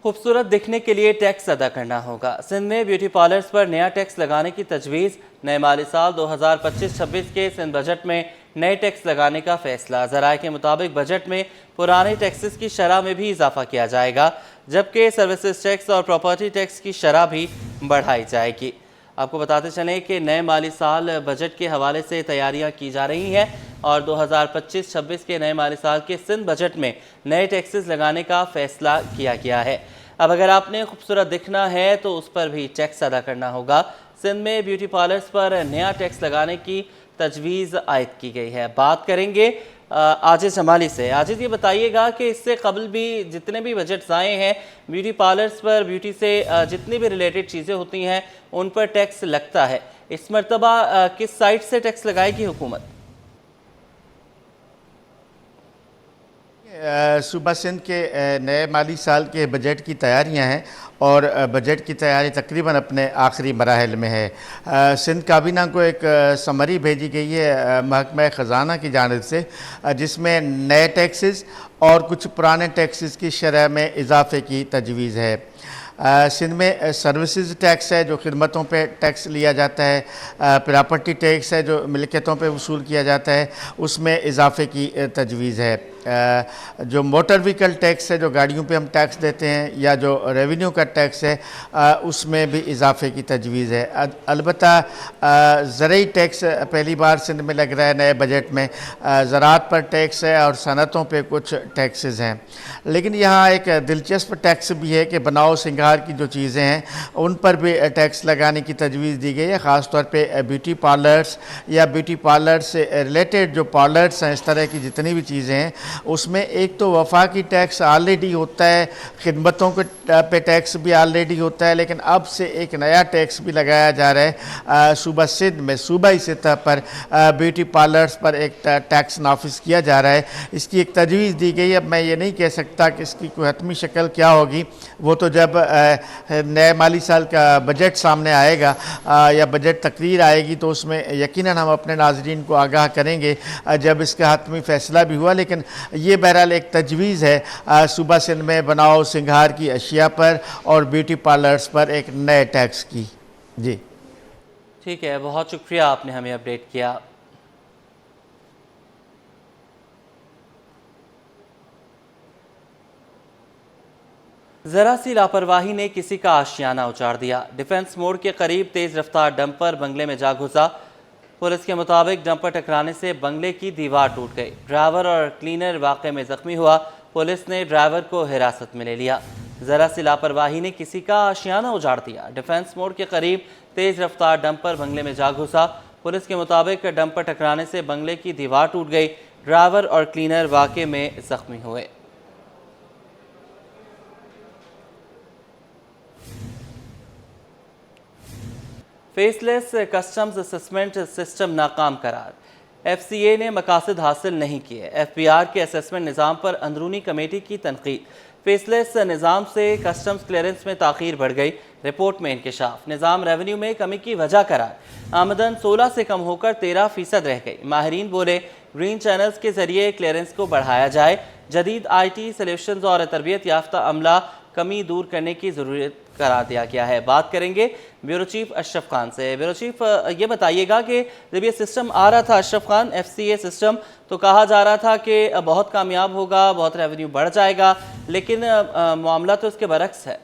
खूबसूरत दिखने के लिए टैक्स अदा करना होगा। सिंध में ब्यूटी पार्लर्स पर नया टैक्स लगाने की तजवीज़। नए माली साल 2025-26 के सिंध बजट में नए टैक्स लगाने का फैसला। ज़राए के मुताबिक बजट में पुराने टैक्सेस की शरह में भी इजाफा किया जाएगा, जबकि सर्विसेज टैक्स और प्रॉपर्टी टैक्स की शरह भी बढ़ाई जाएगी। आपको बताते चलें कि नए माली साल बजट के हवाले से तैयारियां की जा रही हैं और 2025-26 के नए माली साल के सिंध बजट में नए टैक्सेस लगाने का फैसला किया गया है। अब अगर आपने खूबसूरत दिखना है तो उस पर भी टैक्स अदा करना होगा। सिंध में ब्यूटी पार्लर्स पर नया टैक्स लगाने की तजवीज़ आयद की गई है। बात करेंगे आजिज़ जमाली से। आजिज़, ये बताइएगा कि इससे कबल भी जितने भी बजट्स आए हैं, ब्यूटी पार्लर्स पर, ब्यूटी से जितनी भी रिलेटेड चीज़ें होती हैं उन पर टैक्स लगता है। इस मरतबा किस साइड से टैक्स लगाएगी हुकूमत? सूबा सिंध के नए माली साल के बजट की तैयारियां हैं और बजट की तैयारी तकरीबन अपने आखिरी मराहल में है। सिंध काबीना को एक समरी भेजी गई है महकमा ख़जाना की जानिब से, जिसमें नए टैक्सेस और कुछ पुराने टैक्सेस की शरह में इजाफे की तजवीज़ है। सिंध में सर्विसेज टैक्स है जो खिदमतों पे टैक्स लिया जाता है, प्रॉपर्टी टैक्स है जो मिल्कियतों पे वसूल किया जाता है, उसमें इजाफे की तजवीज़ है। जो मोटर व्हीकल टैक्स है, जो गाड़ियों पे हम टैक्स देते हैं, या जो रेवेन्यू का टैक्स है, उसमें भी इजाफे की तजवीज़ है। अलबत्ता ज़रूरी टैक्स पहली बार सिंध में लग रहा है नए बजट में। ज़राअत पर टैक्स है और सनतों पे कुछ टैक्सेस हैं। लेकिन यहाँ एक दिलचस्प टैक्स भी है कि बनाओ सिंगार की जो चीज़ें हैं उन पर भी टैक्स लगाने की तजवीज़ दी गई है। ख़ास तौर पे ब्यूटी पार्लर्स या ब्यूटी पार्लर से रिलेटेड जो पार्लर्स हैं, इस तरह की जितनी भी चीज़ें हैं, उसमें एक तो वफाकी टैक्स ऑलरेडी होता है, खिदमतों के पे टैक्स भी ऑलरेडी होता है, लेकिन अब से एक नया टैक्स भी लगाया जा रहा है। सूबा सिंध में सूबाई सतह पर ब्यूटी पार्लर्स पर एक टैक्स नाफिज किया जा रहा है। इसकी एक तजवीज़ दी गई है। अब मैं ये नहीं कह सकता कि इसकी कोई हतमी शक्ल क्या होगी, वो तो जब नए माली साल का बजट सामने आएगा या बजट तकरीर आएगी तो उसमें यकीनन हम अपने नाज़रीन को आगाह करेंगे जब इसका हतमी फ़ैसला भी हुआ। लेकिन ये बहरहाल एक तजवीज़ है सूबा सिंध में बनाओ सिंगार की अशिया पर और ब्यूटी पार्लर्स पर एक नए टैक्स की। जी ठीक है, बहुत शुक्रिया, आपने हमें अपडेट किया। ज़रा सी लापरवाही ने किसी का आशियाना उजाड़ दिया। डिफेंस मोड़ के करीब तेज़ रफ्तार डंपर बंगले में जा घुसा। पुलिस के मुताबिक डंपर टकराने से बंगले की दीवार टूट गई। ड्राइवर और क्लीनर वाक़े में ज़ख्मी हुआ। पुलिस ने ड्राइवर को हिरासत में ले लिया। ज़रा सी लापरवाही ने किसी का आशियाना उजाड़ दिया। डिफेंस मोड़ के करीब तेज़ रफ्तार डंपर बंगले में जा घुसा। पुलिस के मुताबिक डंपर टकराने से बंगले की दीवार टूट गई। ड्राइवर और क्लीनर वाक़े में ज़ख्मी हुए। फेसलेस कस्टम्स असेसमेंट सिस्टम नाकाम करार। FCA ने मकासद हासिल नहीं किए। FBR के असेसमेंट निज़ाम पर अंदरूनी कमेटी की तनकीद। फेसलेस निज़ाम से कस्टम्स क्लियरेंस में ताख़ीर बढ़ गई। रिपोर्ट में इंकशाफ। निज़ाम रेवेन्यू में कमी की वजह करार। आमदन 16 से कम होकर 13% रह गई। माहिरीन बोले ग्रीन चैनल्स के ज़रिए क्लियरेंस को बढ़ाया जाए। जदीद IT सॉल्यूशंस और तरबियत याफ्ता अमला कमी दूर करने की ज़रूरत करार दिया गया है। बात करेंगे ब्यूरो चीफ अशरफ खान से। ब्यूरो चीफ, ये बताइएगा कि जब ये सिस्टम आ रहा था अशरफ खान, FCA सिस्टम, तो कहा जा रहा था कि बहुत कामयाब होगा, बहुत रेवेन्यू बढ़ जाएगा, लेकिन मामला तो इसके बरक्स है।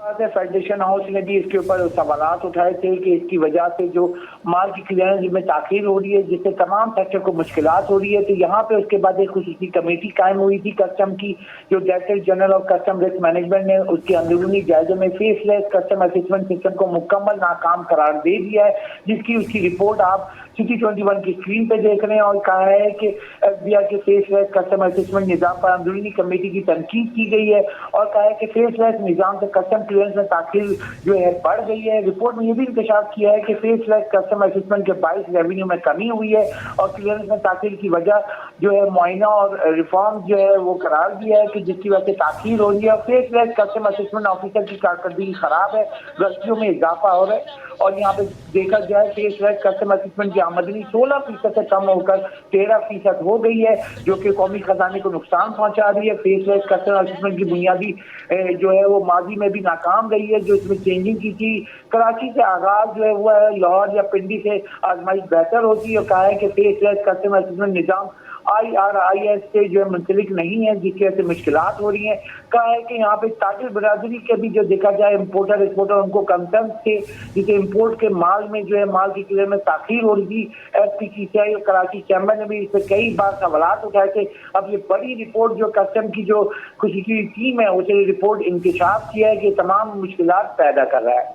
फेडरेशन हाउस ने भी इसके ऊपर सवालात उठाए थे कि इसकी वजह से जो माल की क्लियरेंस में ताखीर हो रही है, जिससे तमाम सेक्टर को मुश्किलात हो रही है। तो यहाँ पे उसके बाद एक खुसूसी कमेटी कायम हुई थी कस्टम की, जो director general of custom risk management ने उसके अंदरूनी जायजे में फेसलेस कस्टम असेसमेंट सिस्टम को मुकम्मल नाकाम करार दे दिया है, जिसकी उसकी रिपोर्ट आप CT21 की स्क्रीन पे देख रहे हैं। और कहा है कि FBR के फेसलेस कस्टम असेसमेंट निज़ाम पर अंदरूनी कमेटी की तनकीद की गई है और कहा है कि फेसलेस निज़ाम से कस्टम क्लियरेंस में ताखीर जो है बढ़ गई है। रिपोर्ट में ये भी इंकशाफ किया है कि फेसलेस कस्टम असेसमेंट के बाइस रेवेन्यू में कमी हुई है और क्लियरेंस में ताखीर की वजह जो है मुआयना और रिफॉर्म जो है वो करार दिया है कि जिसकी वजह से ताखीर हो रही है। फेसलेस कस्टम असेसमेंट ऑफिसर की कारकर्दगी खराब है, गलतियों में इजाफा हो रहा है। और यहाँ पे देखा जाए फेसलेस कस्टम असेसमेंट के आमदनी 16% से कम होकर 13% हो गई है, जो कि कौमी खजाने को नुकसान पहुंचा रही है। फेस वाइज कस्टमर असेसमेंट की बुनियादी जो है वो माजी में भी नाकाम रही है, जो इसमें चेंजिंग की थी। कराची से आगाज जो है वो है, लाहौर या पिंडी से आजमाइश बेहतर होती है, और कहा है कि फेस वाइज कस्टमर असेसमेंट निजाम IRIS से जो है मुंसलिक नहीं है, जिसकी वजह से मुश्किलात हो रही हैं। कहा है कि यहाँ पे ताजिर बरादरी के भी जो देखा जाए इम्पोर्टर एक्सपोर्टर उनको कंसर्न थे, जिसे इम्पोर्ट के माल में जो है माल की क्लियर में ताखीर हो रही थी। SPCCI और कराची चैम्बर ने भी इस पर कई बार सवालात उठाए थे। अब ये बड़ी रिपोर्ट जो कस्टम की जो खुशी टीम है उसे रिपोर्ट इंकशाफ किया है कि तमाम मुश्किलात पैदा कर रहा है।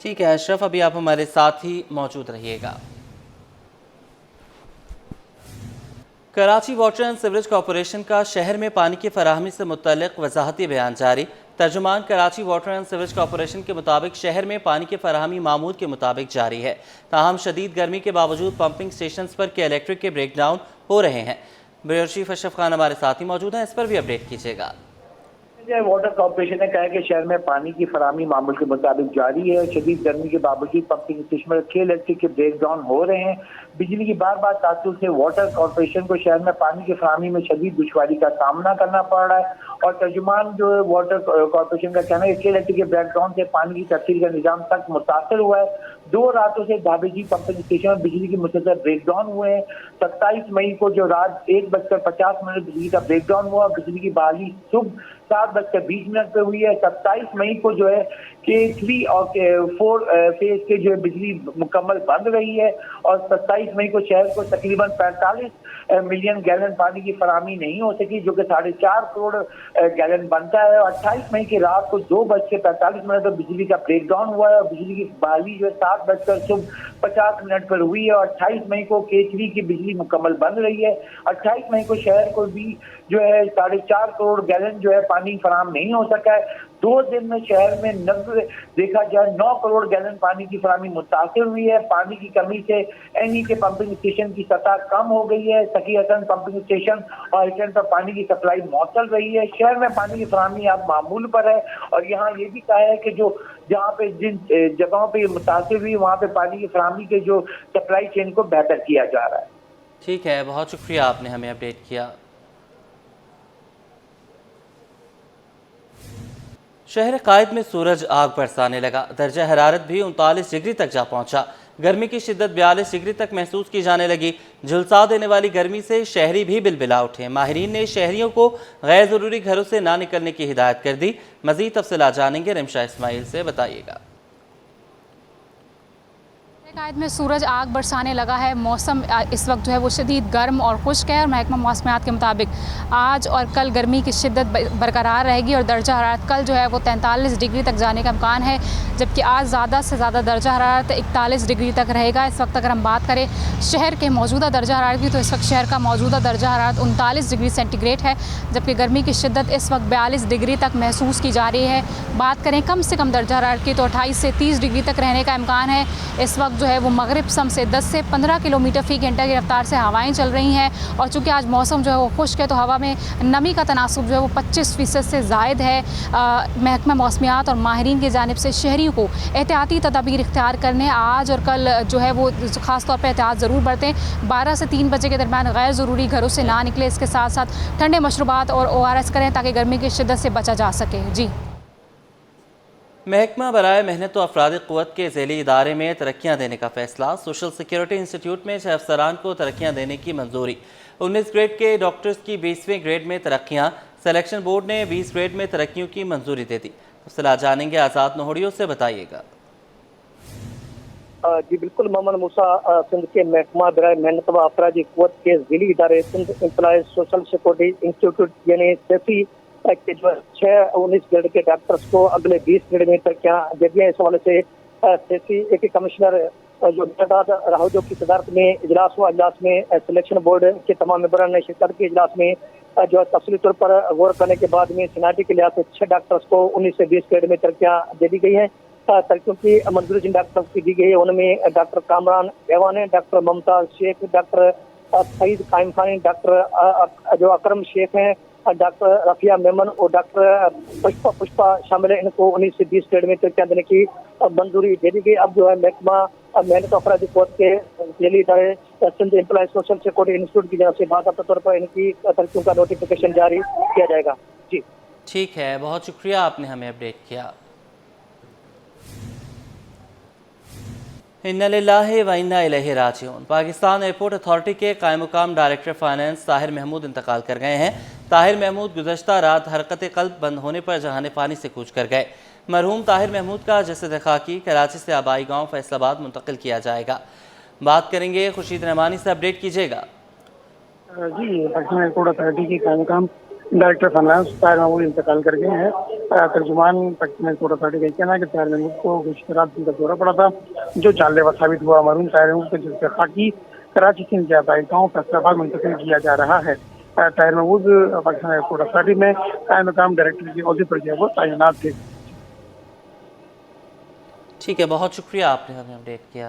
ठीक है अशरफ, अभी आप हमारे साथ ही मौजूद रहिएगा। Karachi water and sewerage corporation का शहर में पानी की फराहमी से मुतल्लिक वजाहती बयान जारी। तर्जुमान Karachi water and sewerage corporation के मुताबिक शहर में पानी की फराहमी मामूल के मुताबिक जारी है, ताहम शदीद गर्मी के बावजूद पंपिंग स्टेशन पर के इलेक्ट्रिक के ब्रेक डाउन हो रहे हैं। ब्यूरो चीफ अशरफ खान हमारे साथ ही मौजूद हैं, इस पर भी अपडेट कीजिएगा। वाटर कॉर्पोरेशन ने कहा है कि शहर में पानी की फराहमी मामूल के मुताबिक जारी है। शदीद गर्मी के बावजूद पंपिंग स्टेशन में के इलेक्ट्रिक के ब्रेक डाउन हो रहे हैं। बिजली की बार बार तासुर से वाटर कॉर्पोरेशन को शहर में पानी की फराहमी में शदीद दुश्वारी का सामना करना पड़ रहा है। और तर्जुमान जो वाटर कॉर्पोरेशन का कहना है कि इलेक्ट्रिक के ब्रेक डाउन से पानी की तफसील का निजाम तक मुतासर हुआ है। 2 रातों से धाबेजी पंपिंग स्टेशन में बिजली के मुसलसल ब्रेक डाउन हुए हैं। 27 मई को जो रात 1:50 बिजली का ब्रेक डाउन हुआ, बिजली की बहाली सुबह 7:20 पे हुई है। 27 मई को जो है K3 और K4 फेज के जो है बिजली मुकम्मल बंद रही है। और 27 मई को शहर को तकरीबन 45 मिलियन गैलन पानी की फराहमी नहीं हो सकी, जो कि 4.5 करोड़ गैलन बनता है। और 28 मई की रात को 2:45 पर बिजली का ब्रेक डाउन हुआ है और बिजली की बहाली जो है 7:50 पर हुई है। और 28 मई को K3 की बिजली मुकम्मल बंद रही है। 28 मई को शहर को भी जो है 4.5 करोड़ गैलन जो है पानी फराहम नहीं हो सका है। 2 दिन में शहर में देखा जाए 9 करोड़ गैलन पानी की फराहमी मुतासिर हुई है। पानी की कमी से एनी के पंपिंग स्टेशन की सतह कम हो गई है। सखी हसन पंपिंग स्टेशन और हिटन पर पानी की सप्लाई मौसल रही है। शहर में पानी की फराहमी अब मामूल पर है। और यहाँ ये भी कहा है कि जो जहाँ पे जिन जगहों पे मुतासिर हुई वहाँ पे पानी की फराहमी के जो सप्लाई चेन को बेहतर किया जा रहा है। ठीक है, बहुत शुक्रिया आपने हमें अपडेट किया। शहर कायद में सूरज आग बरसाने लगा, दर्जा हरारत भी 39 डिग्री तक जा पहुंचा। गर्मी की शिद्दत 42 डिग्री तक महसूस की जाने लगी। झुलसा देने वाली गर्मी से शहरी भी बिलबिला उठे। माहिरीन ने शहरियों को गैर ज़रूरी घरों से ना निकलने की हिदायत कर दी। मज़ीद तफसीलात जानेंगे रिमशा इस्माइल से, बताइएगा। कायद में सूरज आग बरसाने लगा है। मौसम इस वक्त जो है वो शदीद गर्म और खुश्क है और महकमा मौसमियात के मुताबिक आज और कल गर्मी की शिद्दत बरकरार रहेगी और दर्जा हरारत कल जो है वो 43 डिग्री तक जाने का इम्कान है, जबकि आज ज़्यादा से ज़्यादा दर्जा हरारत 41 डिग्री तक रहेगा। इस वक्त अगर हम बात करें शहर के मौजूदा दर्जा हरारत की, तो इस वक्त शहर का मौजूदा दर्जा हरारत 39 डिग्री सेंटीग्रेड है, जबकि गर्मी की शिद्दत इस वक्त 42 डिग्री तक महसूस की जा रही है। बात करें कम से कम दर्जा हरारत की तो 28 से 30 डिग्री तक रहने का इम्कान है। इस वक्त जो है वो मगरिब सम से 10 से 15 किलोमीटर फ़ी घंटा की रफ्तार से हवाएं चल रही हैं। और चूँकि आज मौसम जो है वो खुश्क है तो हवा में नमी का तनासुब जो है वो 25% से ज़ायद है। महकमा मौसमियात और माहिरीन की जानिब से शहरियों को एहतियाती तदाबीर इख्तियार करने आज और कल जो है वो ख़ास तौर पर एहतियात ज़रूर बरतें। 12 से 3 बजे के दरमियान गैर ज़रूरी घरों से ना निकले। इसके साथ साथ ठंडे मशरूबात और ORS करें ताकि गर्मी की शिद्दत से बचा जा सके। जी, महकमा बराए मेहनत व अफरादी क़ुव्वत के ज़ैली इदारे में तरक्कियाँ देने का फ़ैसला। सोशल सिक्योरिटी इंस्टीट्यूट में 6 अफसरान को तरक्कियाँ देने की मंजूरी। 19 ग्रेड के डॉक्टर्स की 20वें ग्रेड में तरक्कियाँ। सिलेक्शन बोर्ड ने 20 ग्रेड में तरक्कियों की मंजूरी दे दी। तफसीलात जानेंगे आज़ाद नोहड़ियों से, बताइएगा। जी बिल्कुल, मोहम्मद मूसा सिंध के महकमा बराए मेहनत व अफरादी क़ुव्वत के ज़ैली इदारे Sindh employees social security institute यानी सेफी के जो 6-19 ग्रेड के डॉक्टर्स को अगले 20 ग्रेड में तरक्कियाँ दे दी हैं। इस हवाले से सेफी एक कमिश्नर जो राहुल की सदारत में इजलास हुआ। इजलास में सिलेक्शन बोर्ड के तमाम मेंबरान ने शिरकत की। इजलास में जो तफसीली तौर पर गौर करने के बाद में सीनियरिटी के लिहाज से 6 डॉक्टर्स को 19 से 20 ग्रेड में तरक्कियाँ दे दी गई हैं। तरक्कियों की मंजूरी जिन डॉक्टर्स की दी गई है उनमें डॉक्टर कामरान एवान है, डॉक्टर मुमताज शेख, डॉक्टर सईद कायम खान, डॉक्टर जो अकरम शेख हैं, डॉक्टर रफिया मेमन और डॉक्टर पुष्पा शामिल है। इनको 19 से 20 बेड में तक देने की मंजूरी दे दी गई। अब जो है महकमा मेहनत अफराधी कोर्ट के जेली इदारे Sindh employ social security institute की तरफ से बाकायदा तौर पर इनकी तरक्कियों का नोटिफिकेशन जारी किया जाएगा। जी ठीक है, बहुत शुक्रिया, आपने हमें अपडेट किया। इन्ना लिल्लाहि व इन्ना इलैहि राजिऊन। पाकिस्तान एयरपोर्ट अथॉरिटी के कायम मुकाम डायरेक्टर फाइनेंस ताहिर महमूद इंतकाल कर गए हैं। ताहिर महमूद गुज़श्ता रात हरकत क़ल्ब बंद होने पर जहान पानी से कूच कर गए। मरहूम ताहिर महमूद का जसद खाकी कराची से आबाई गांव फैसलाबाद मुंतकिल किया जाएगा। बात करेंगे खुर्शीद रहमानी से, अपडेट कीजिएगा। जी, पाकिस्तान एयरपोर्ट अथॉरिटी के कायम मुकाम डायरेक्टर फाइनेंस ताहिर महमूद इंतकाल कर गए हैं। तर्जुमान पाकिस्तान एयरपोर्ट अथॉरिटी का कहना है कि ताहिर महमूद को गुज़श्ता रात का दौरा पड़ा था, जो जानलेवा साबित हुआ। मरहूम ताहिर महमूद को जसद खाकी कराची से आबाई गांव फैसलाबाद मुंतकिल किया जा रहा है। ताहिर महमूद पाकिस्तान एयरपोर्ट अथॉरिटी में कायम मुकाम डायरेक्टर के ओहदे पर जो है वो तैनात थे। ठीक है, बहुत शुक्रिया, आपने हमें अपडेट किया।